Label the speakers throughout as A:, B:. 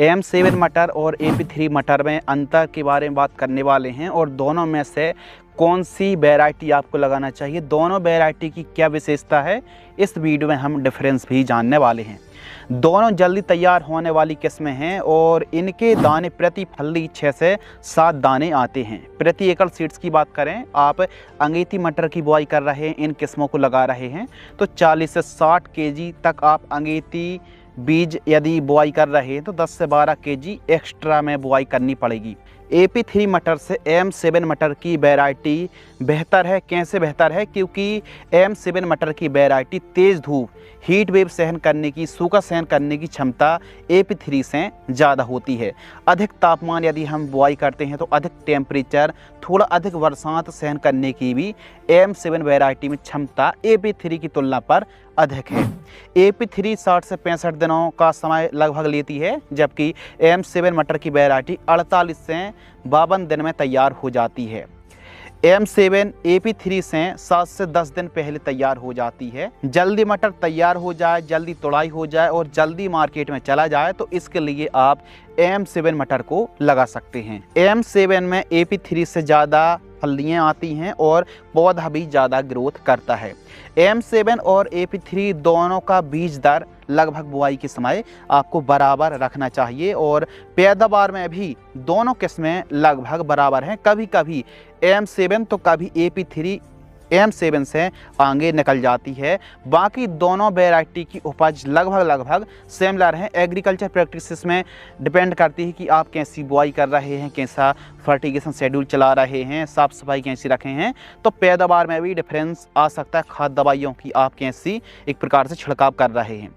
A: M7 मटर और AP3 मटर में अंतर के बारे में बात करने वाले हैं और दोनों में से कौन सी वैरायटी आपको लगाना चाहिए, दोनों वैरायटी की क्या विशेषता है, इस वीडियो में हम डिफरेंस भी जानने वाले हैं। दोनों जल्दी तैयार होने वाली किस्में हैं और इनके दाने प्रति फल्ली 6 से 7 दाने आते हैं। प्रति एकड़ सीड्स की बात करें, आप अंगेती मटर की बुआई कर रहे हैं, इन किस्मों को लगा रहे हैं तो 40 से 60 केजी तक आप अंगेती बीज यदि बुआई कर रहे हैं तो 10 से 12 केजी एक्स्ट्रा में बुआई करनी पड़ेगी। AP3 मटर से M7 मटर की वैरायटी बेहतर है। कैसे बेहतर है? क्योंकि M7 मटर की वैरायटी तेज़ धूप, हीट वेव सहन करने की, सूखा सहन करने की क्षमता AP3 से ज़्यादा होती है। अधिक तापमान यदि हम बुआई करते हैं तो अधिक टेम्परेचर, थोड़ा अधिक बरसात सहन करने की भी M7 वैरायटी में क्षमता AP3 की तुलना पर अधिक है। AP3 60 से 65 दिनों का समय लगभग लेती है, जबकि M7 मटर की वैरायटी 48 से 52 दिन में तैयार हो जाती है। M7 AP3 से 7 से 10 दिन पहले तैयार हो जाती है। जल्दी मटर तैयार हो जाए, जल्दी तुड़ाई हो जाए और जल्दी मार्केट में चला जाए तो इसके लिए आप M7 मटर को लगा सकते हैं। M7 में AP3 से ज़्यादा फलियाँ आती हैं और पौधा भी ज़्यादा ग्रोथ करता है। M7 और AP3 दोनों का बीज दर लगभग बुआई के समय आपको बराबर रखना चाहिए और पैदावार में भी दोनों किस्में लगभग बराबर हैं। कभी कभी M7 तो कभी AP3 M7 से आगे निकल जाती है। बाकी दोनों वैरायटी की उपज लगभग सिमिलर है। एग्रीकल्चर प्रैक्टिसेस में डिपेंड करती है कि आप कैसी बुआई कर रहे हैं, कैसा फर्टिगेशन शेड्यूल चला रहे हैं, साफ़ सफाई कैसी रखे हैं, तो पैदावार में भी डिफरेंस आ सकता है। खाद दवाइयों की आप कैसी एक प्रकार से छिड़काव कर रहे हैं।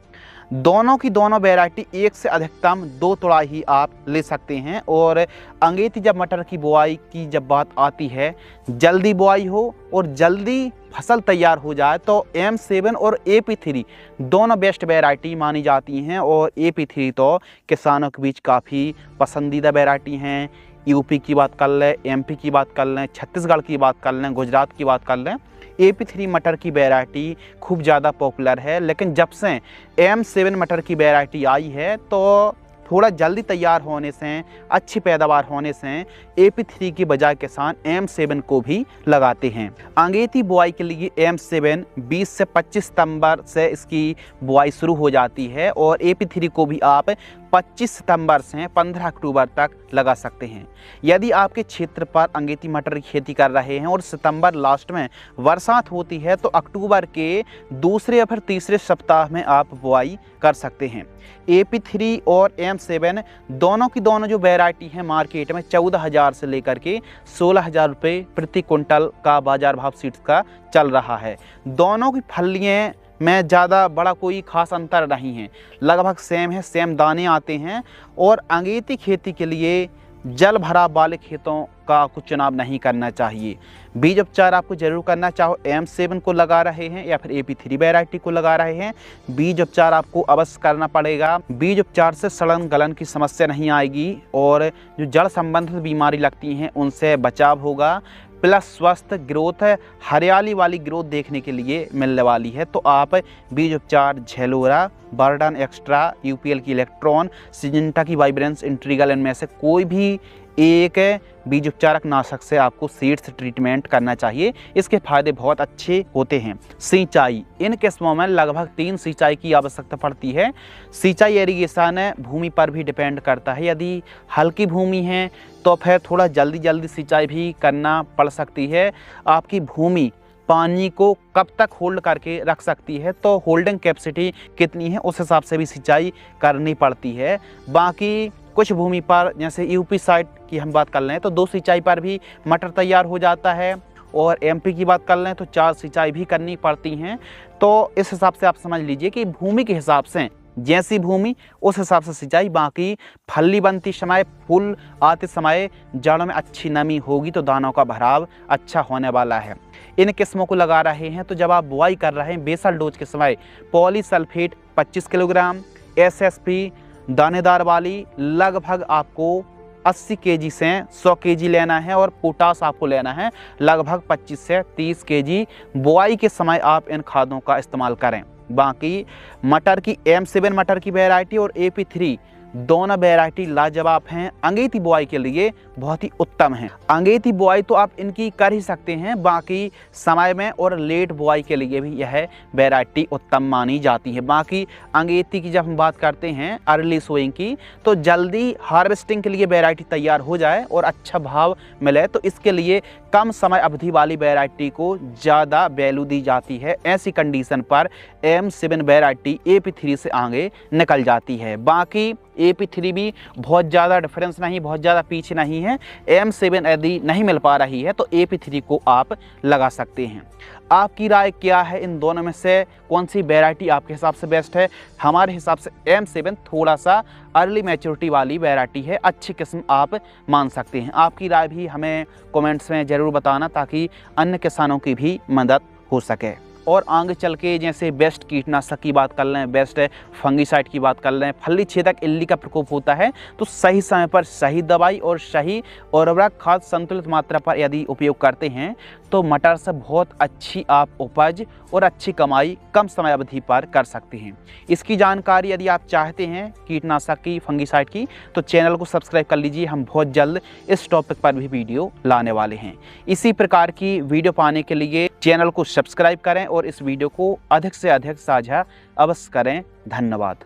A: दोनों की दोनों वैरायटी एक से अधिकतम 2 तुड़ाई ही आप ले सकते हैं। और अंगेती जब मटर की बुआई की जब बात आती है, जल्दी बुआई हो और जल्दी फसल तैयार हो जाए तो M7 और AP3 दोनों बेस्ट वैरायटी मानी जाती हैं। और AP3 तो किसानों के बीच काफ़ी पसंदीदा वैरायटी हैं। यूपी की बात कर लें, MP की बात कर लें, छत्तीसगढ़ की बात कर लें, गुजरात की बात कर लें, AP3 मटर की वैरायटी खूब ज़्यादा पॉपुलर है। लेकिन जब से M7 मटर की वैरायटी आई है तो थोड़ा जल्दी तैयार होने से, अच्छी पैदावार होने से AP3 की बजाय किसान M7 को भी लगाते हैं। अंगेती बुआई के लिए M7 20 से 25 सितंबर से इसकी बुआई शुरू हो जाती है और AP3 को भी आप 25 सितंबर से 15 अक्टूबर तक लगा सकते हैं। यदि आपके क्षेत्र पर अंगेती मटर की खेती कर रहे हैं और सितंबर लास्ट में बरसात होती है तो अक्टूबर के दूसरे या फिर तीसरे सप्ताह में आप बुआई कर सकते हैं। AP3 और M7 दोनों की दोनों जो वैरायटी है मार्केट में 14,000 से लेकर के 16,000 रुपये प्रति कुंटल का बाजार भाव सीड्स का चल रहा है। दोनों की फलियाँ में ज़्यादा बड़ा कोई ख़ास अंतर नहीं है, लगभग सेम है, सेम दाने आते हैं। और अंगेती खेती के लिए जल भराव वाले खेतों का कुछ चुनाव नहीं करना चाहिए। बीज उपचार आपको जरूर करना, चाहे M7 को लगा रहे हैं या फिर AP3 वैरायटी को लगा रहे हैं, बीज उपचार आपको अवश्य करना पड़ेगा। बीज उपचार से सड़न गलन की समस्या नहीं आएगी और जो जड़ संबंधित बीमारी लगती हैं उनसे बचाव होगा। प्लस स्वस्थ ग्रोथ, हरियाली वाली ग्रोथ देखने के लिए मिलने वाली है। तो आप बीज उपचार झेलोरा, बर्डन एक्स्ट्रा, UPL की इलेक्ट्रॉन, सिजिंटा की वाइब्रेंस, इंट्रीगल, इनमें से कोई भी एक बीज उपचारक नाशक से आपको सीड्स ट्रीटमेंट करना चाहिए। इसके फायदे बहुत अच्छे होते हैं। सिंचाई, इन किस्मों में लगभग 3 सिंचाई की आवश्यकता पड़ती है। सिंचाई इरिगेशन भूमि पर भी डिपेंड करता है। यदि हल्की भूमि है तो फिर थोड़ा जल्दी सिंचाई भी करना पड़ सकती है। आपकी भूमि पानी को कब तक होल्ड करके रख सकती है, तो होल्डिंग कैपेसिटी कितनी है उस हिसाब से भी सिंचाई करनी पड़ती है। बाकी कुछ भूमि पर जैसे UP साइड की हम बात कर लें तो 2 सिंचाई पर भी मटर तैयार हो जाता है और MP की बात कर लें तो 4 सिंचाई भी करनी पड़ती हैं। तो इस हिसाब से आप समझ लीजिए कि भूमि के हिसाब से जैसी भूमि उस हिसाब से सिंचाई। बाकी फली बनती समय, फूल आते समय जड़ में अच्छी नमी होगी तो दानों का भराव अच्छा होने वाला है। इन किस्मों को लगा रहे हैं तो जब आप बुआई कर रहे हैं बेसल डोज के समय पॉलीसल्फेट 25 किलोग्राम, SSP दानेदार वाली लगभग आपको 80 केजी से 100 केजी लेना है और पोटास आपको लेना है लगभग 25 से 30 केजी। बुआई के समय आप इन खादों का इस्तेमाल करें। बाकी मटर की M7 मटर की वैरायटी और AP3 दोनों वैरायटी लाजवाब हैं, अंगेती बुआई के लिए बहुत ही उत्तम हैं। अंगेती बुआई तो आप इनकी कर ही सकते हैं, बाकी समय में और लेट बुआई के लिए भी यह वैरायटी उत्तम मानी जाती है। बाकी अंगेती की जब हम बात करते हैं अर्ली सोइंग की, तो जल्दी हार्वेस्टिंग के लिए वैरायटी तैयार हो जाए और अच्छा भाव मिले, तो इसके लिए कम समय अवधि वाली वैरायटी को ज़्यादा वैल्यू दी जाती है। ऐसी कंडीशन पर M7 वैरायटी AP3 से आगे निकल जाती है। बाकी AP3 भी बहुत ज़्यादा डिफरेंस नहीं, बहुत ज़्यादा पीछे नहीं है। M7 यदि नहीं मिल पा रही है तो AP3 को आप लगा सकते हैं। आपकी राय क्या है, इन दोनों में से कौन सी वैरायटी आपके हिसाब से बेस्ट है? हमारे हिसाब से M7 थोड़ा सा अर्ली मैच्योरिटी वाली वैरायटी है, अच्छी किस्म आप मान सकते हैं। आपकी राय भी हमें कमेंट्स में ज़रूर बताना ताकि अन्य किसानों की भी मदद हो सके। और आगे चल के जैसे बेस्ट कीटनाशक की बात कर लें, बेस्ट फंगीसाइड की बात कर लें, फली छेदक इल्ली का प्रकोप होता है तो सही समय पर सही दवाई और सही उर्वरक खाद संतुलित मात्रा पर यदि उपयोग करते हैं तो मटर से बहुत अच्छी आप उपज और अच्छी कमाई कम समय अवधि पर कर सकते हैं। इसकी जानकारी यदि आप चाहते हैं कीटनाशक की, फंगीसाइड की, तो चैनल को सब्सक्राइब कर लीजिए। हम बहुत जल्द इस टॉपिक पर भी वीडियो लाने वाले हैं। इसी प्रकार की वीडियो पाने के लिए चैनल को सब्सक्राइब करें और इस वीडियो को अधिक से अधिक साझा अवश्य करें। धन्यवाद।